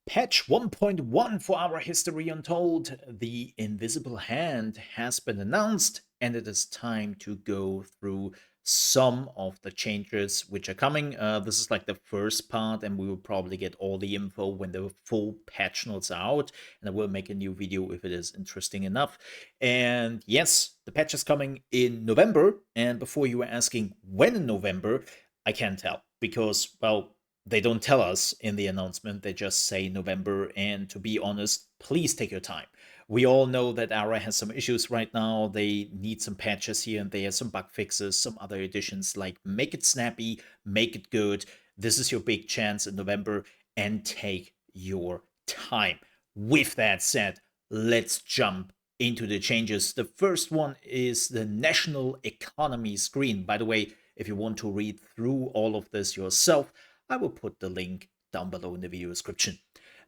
Patch 1.1 for Ara History Untold. The Invisible Hand has been announced, and it is time to go through some of the changes which are coming. This is like the first part, and we will probably get all the info when the full patch notes are out, and I will make a new video if it is interesting enough. And yes, the patch is coming in November, and before you were asking when in November, I can't tell because, well, they don't tell us in the announcement, they just say November. And to be honest, please take your time. We all know that Ara has some issues right now. They need some patches here and there, some bug fixes, some other additions. Like, make it snappy, make it good. This is your big chance in November, and take your time. With that said, let's jump into the changes. The first one is the national economy screen. By the way, if you want to read through all of this yourself, I will put the link down below in the video description.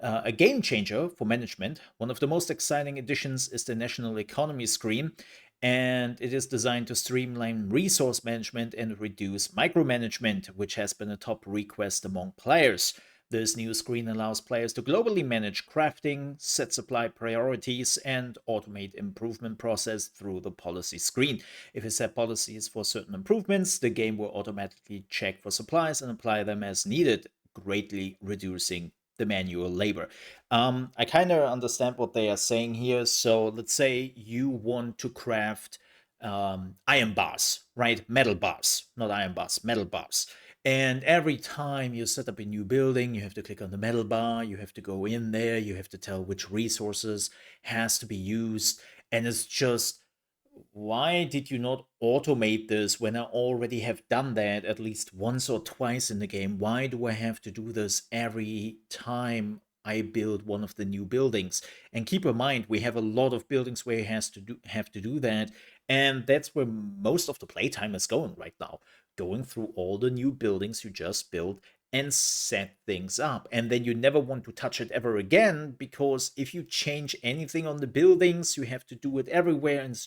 A game changer for management. One of the most exciting additions is the national economy screen, and it is designed to streamline resource management and reduce micromanagement, which has been a top request among players. This new screen allows players to globally manage crafting, set supply priorities, and automate improvement process through the policy screen. If you set policies for certain improvements, the game will automatically check for supplies and apply them as needed, greatly reducing the manual labor. I kind of understand what they are saying here. So let's say you want to craft iron bars, right? Metal bars, not iron bars, metal bars. And every time you set up a new building, you have to click on the metal bar, you have to go in there, you have to tell which resources has to be used. And it's just, why did you not automate this when I already have done that at least once or twice in the game? Why do I have to do this every time I build one of the new buildings? And keep in mind, we have a lot of buildings where you have to do that, and that's where most of the playtime is going right now, going through all the new buildings you just built and set things up. And then you never want to touch it ever again, because if you change anything on the buildings, you have to do it everywhere, and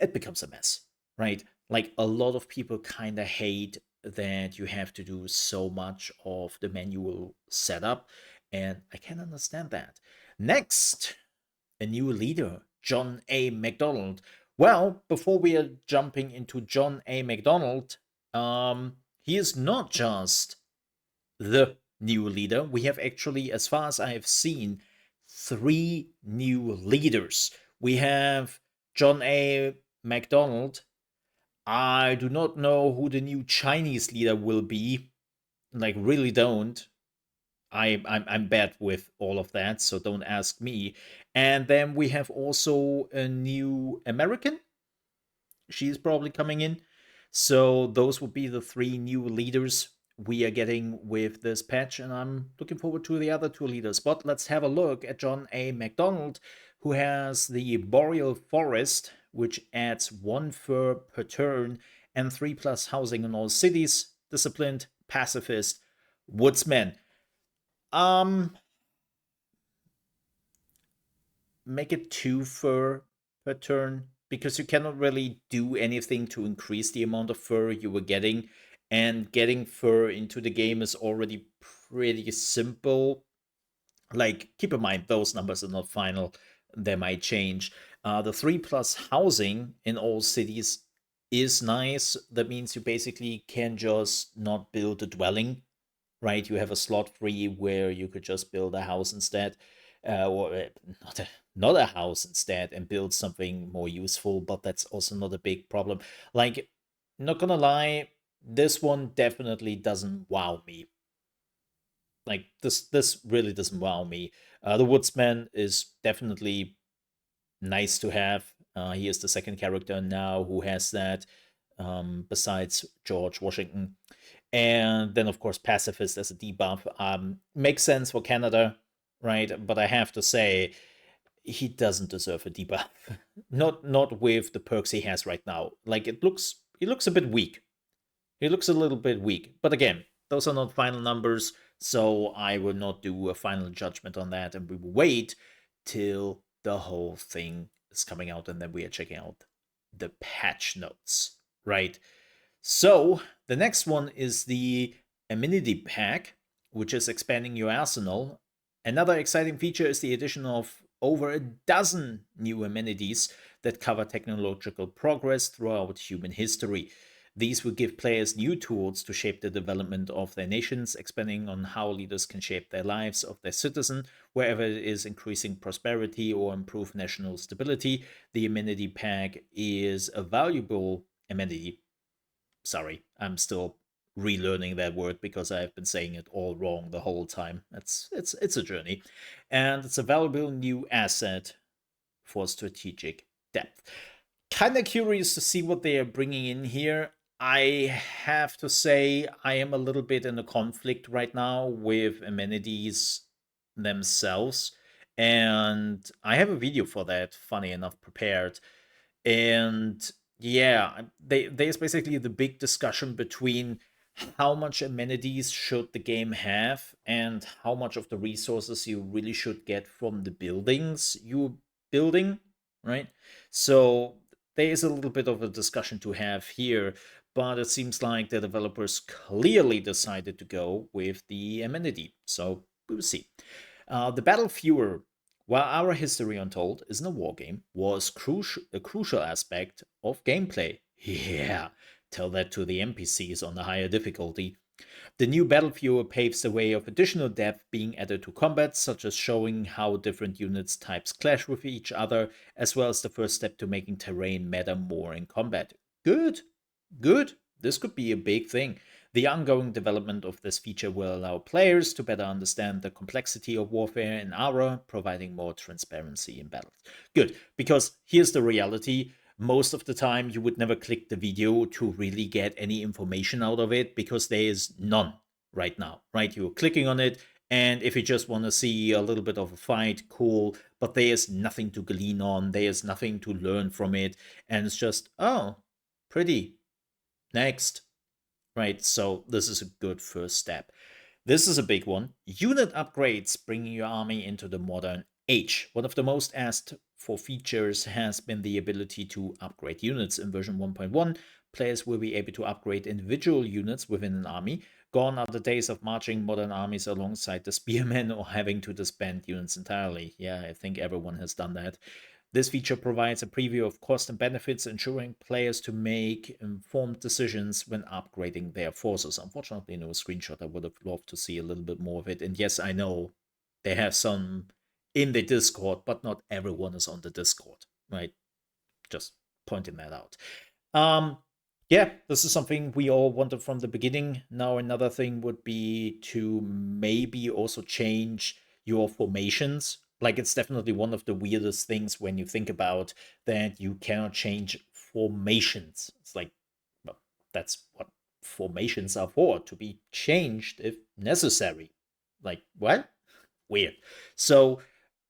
it becomes a mess, right? Like, a lot of people kind of hate that you have to do so much of the manual setup, and I can understand that. Next, a new leader, John A. MacDonald. Well, before we are jumping into John A. MacDonald, he is not just the new leader. We have actually, as far as I have seen, three new leaders. We have John A. MacDonald. I do not know who the new Chinese leader will be. Like, really don't. I'm bad with all of that, so don't ask me. And then we have also a new American. She's probably coming in. So those would be the three new leaders we are getting with this patch, and I'm looking forward to the other two leaders. But let's have a look at John A. MacDonald, who has the Boreal Forest, which adds 1 fur per turn and 3+ housing in all cities, disciplined, pacifist, woodsman. Make it 2 fur per turn, because you cannot really do anything to increase the amount of fur you were getting, and getting fur into the game is already pretty simple. Like, keep in mind, those numbers are not final, they might change. The 3+ housing in all cities is nice. That means you basically can just not build a dwelling, right? You have a slot free where you could just build a house instead, or not a house instead, and build something more useful. But that's also not a big problem. Like, not gonna lie, this one definitely doesn't wow me. Like, this really doesn't wow me. The woodsman is definitely nice to have. He is the second character now who has that, besides George Washington. And then, of course, pacifist as a debuff. Makes sense for Canada, right? But I have to say, he doesn't deserve a debuff. Not with the perks he has right now. Like, he looks a bit weak. He looks a little bit weak. But again, those are not final numbers, so I will not do a final judgment on that, and we will wait till the whole thing is coming out, and then we are checking out the patch notes, right? So the next one is the amenity pack, which is expanding your arsenal. Another exciting feature is the addition of over a dozen new amenities that cover technological progress throughout human history. These will give players new tools to shape the development of their nations, expanding on how leaders can shape their lives of their citizens, wherever it is increasing prosperity or improve national stability. The amenity pack is a valuable amenity. Sorry, I'm still relearning that word because I've been saying it all wrong the whole time. It's a journey, and it's a valuable new asset for strategic depth. Kind of curious to see what they are bringing in here. I have to say, I am a little bit in a conflict right now with amenities themselves. And I have a video for that, funny enough, prepared. And yeah, there's basically the big discussion between how much amenities should the game have and how much of the resources you really should get from the buildings you're building, right? So there is a little bit of a discussion to have here, but it seems like the developers clearly decided to go with the amenity. So we'll see. The battlefiel, while Our History Untold isn't a war game, was a crucial aspect of gameplay. Yeah, tell that to the NPCs on the higher difficulty. The new battlefiel paves the way of additional depth being added to combat, such as showing how different units types clash with each other, as well as the first step to making terrain matter more in combat. Good, good. This could be a big thing. The ongoing development of this feature will allow players to better understand the complexity of warfare in Ara, providing more transparency in battles. Good, because here's the reality. Most of the time, you would never click the video to really get any information out of it because there is none right now, right? You're clicking on it, and if you just want to see a little bit of a fight, cool, but there's nothing to glean on, there's nothing to learn from it, and it's just, oh, pretty. Next, right? So this is a good first step. This is a big one. Unit upgrades bringing your army into the modern age. One of the most asked for features has been the ability to upgrade units. In version 1.1, players will be able to upgrade individual units within an army. Gone are the days of marching modern armies alongside the spearmen or having to disband units entirely. Yeah, I think everyone has done that. This feature provides a preview of cost and benefits, ensuring players to make informed decisions when upgrading their forces. Unfortunately, no screenshot. I would have loved to see a little bit more of it. And yes, I know they have some in the Discord, but not everyone is on the Discord, right? Just pointing that out. Um, yeah, this is something we all wanted from the beginning. Now, another thing would be to maybe also change your formations. Like, it's definitely one of the weirdest things when you think about that you cannot change formations. It's like, well, that's what formations are for, to be changed if necessary. Like, what? Weird. So,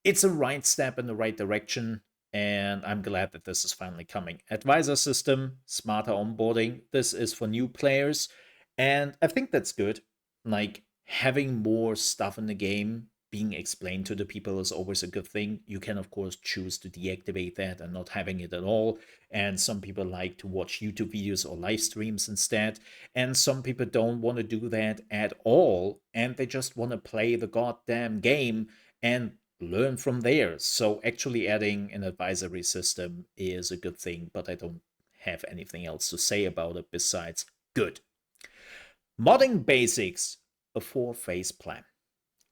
it's a right step in the right direction, and I'm glad that this is finally coming. Advisor system, smarter onboarding. This is for new players, and I think that's good. Like having more stuff in the game being explained to the people is always a good thing. You can, of course, choose to deactivate that and not having it at all. And some people like to watch YouTube videos or live streams instead. And some people don't want to do that at all. And they just want to play the goddamn game and learn from there. So actually adding an advisory system is a good thing, but I don't have anything else to say about it besides good. Modding basics, a 4-phase plan.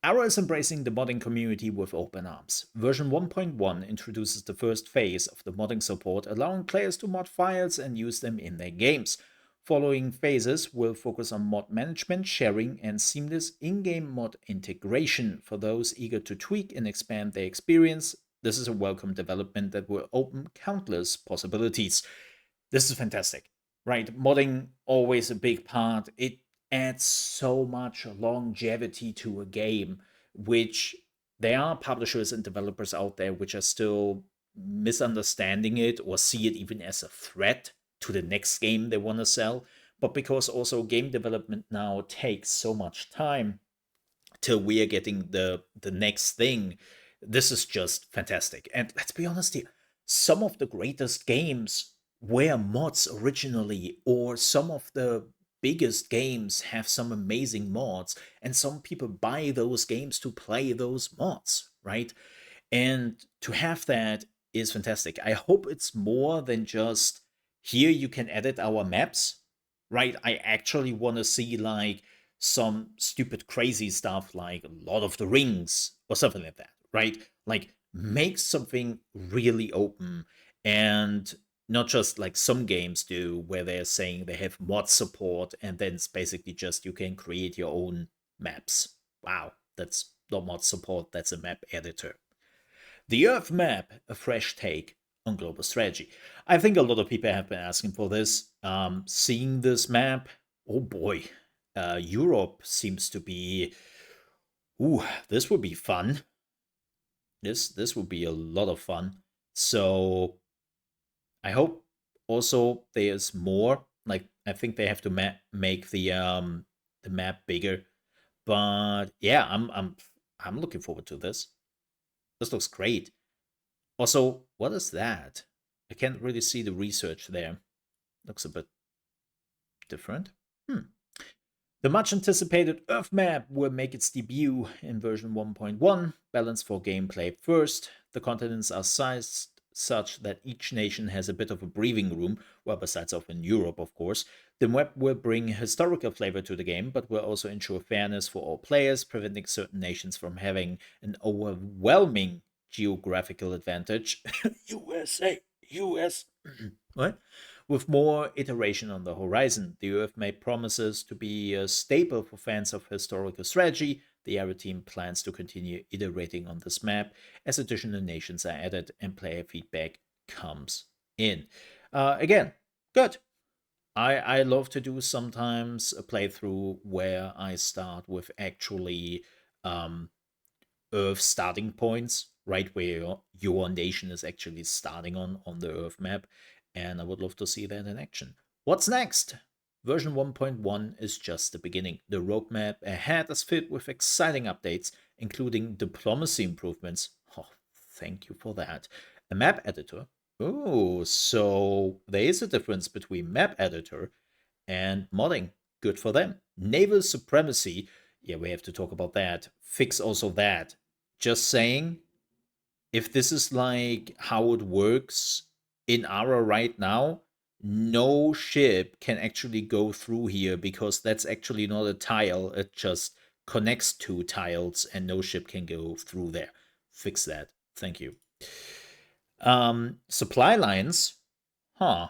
Ara is embracing the modding community with open arms. Version 1.1 introduces the first phase of the modding support, allowing players to mod files and use them in their games. Following phases will focus on mod management, sharing, and seamless in-game mod integration. For those eager to tweak and expand their experience, this is a welcome development that will open countless possibilities. This is fantastic, right? Modding always a big part. It adds so much longevity to a game, which there are publishers and developers out there which are still misunderstanding it or see it even as a threat to the next game they want to sell. But because also game development now takes so much time till we are getting the next thing, this is just fantastic. And let's be honest here, some of the greatest games were mods originally, or some of the biggest games have some amazing mods, and some people buy those games to play those mods, right? And to have that is fantastic. I hope it's more than just here you can edit our maps, right? I actually want to see like some stupid crazy stuff like Lord of the Rings or something like that, right? Like make something really open and not just like some games do where they're saying they have mod support and then it's basically just you can create your own maps. Wow, that's not mod support, that's a map editor. The Earth map, a fresh take on global strategy. I think a lot of people have been asking for this. Seeing this map, oh boy, Europe seems to be. Ooh, this would be fun. This would be a lot of fun. So I hope also there's more. Like I think they have to make the map bigger. But yeah, I'm looking forward to this. This looks great. Also, what is that? I can't really see the research there. Looks a bit different. Hmm. The much anticipated Earth map will make its debut in version 1.1, balanced for gameplay first. The continents are sized such that each nation has a bit of a breathing room, well, besides of in Europe, of course. The map will bring historical flavor to the game, but will also ensure fairness for all players, preventing certain nations from having an overwhelming geographical advantage. USA, US. What? With more iteration on the horizon, the Earth map promises to be a staple for fans of historical strategy. The Ara team plans to continue iterating on this map as additional nations are added and player feedback comes in. Again, good. I love to do sometimes a playthrough where I start with actually Earth starting points, right where your nation is actually starting on the Earth map, and I would love to see that in action. What's next? Version 1.1 is just the beginning. The roadmap ahead is filled with exciting updates, including diplomacy improvements. Oh, thank you for that. A map editor. Oh, so there is a difference between map editor and modding. Good for them. Naval Supremacy. Yeah, we have to talk about that. Fix also that. Just saying, if this is like how it works in Ara right now, no ship can actually go through here because that's actually not a tile. It just connects two tiles and no ship can go through there. Fix that. Thank you. Supply lines. Huh.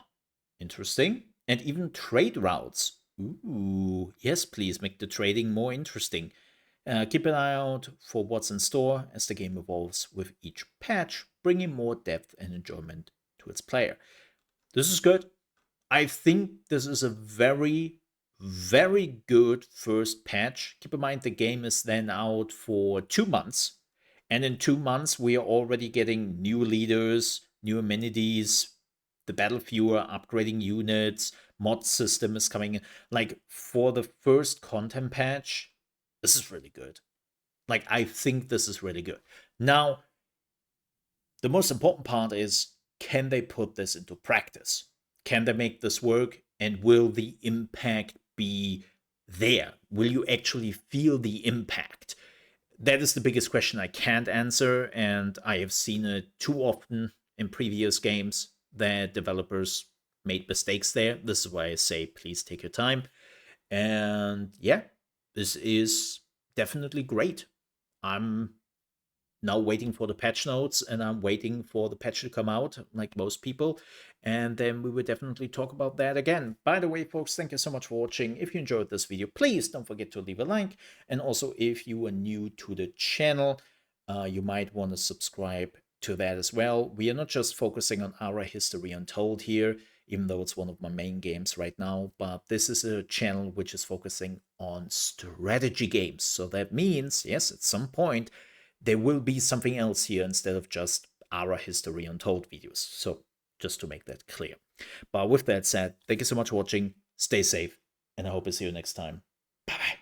Interesting. And even trade routes. Ooh, yes, please make the trading more interesting. Keep an eye out for what's in store as the game evolves with each patch, bringing more depth and enjoyment to its player. This is good. I think this is a very, very good first patch. Keep in mind the game is then out for 2 months. And in 2 months, we are already getting new leaders, new amenities, the battlefiel upgrading units, mod system is coming in. Like for the first content patch, this is really good. Like I think this is really good. Now, the most important part is can they put this into practice? Can they make this work? And will the impact be there? Will you actually feel the impact? That is the biggest question I can't answer, and I have seen it too often in previous games that developers made mistakes there. This is why I say please take your time. And yeah, this is definitely great. I'm now waiting for the patch notes and I'm waiting for the patch to come out, like most people. And then we will definitely talk about that again. By the way, folks, thank you so much for watching. If you enjoyed this video, please don't forget to leave a like. And also, if you are new to the channel, you might want to subscribe to that as well. We are not just focusing on Ara History Untold here, even though it's one of my main games right now, but this is a channel which is focusing on strategy games. So that means, yes, at some point, there will be something else here instead of just Ara History Untold videos. So just to make that clear. But with that said, thank you so much for watching. Stay safe, and I hope I see you next time. Bye bye.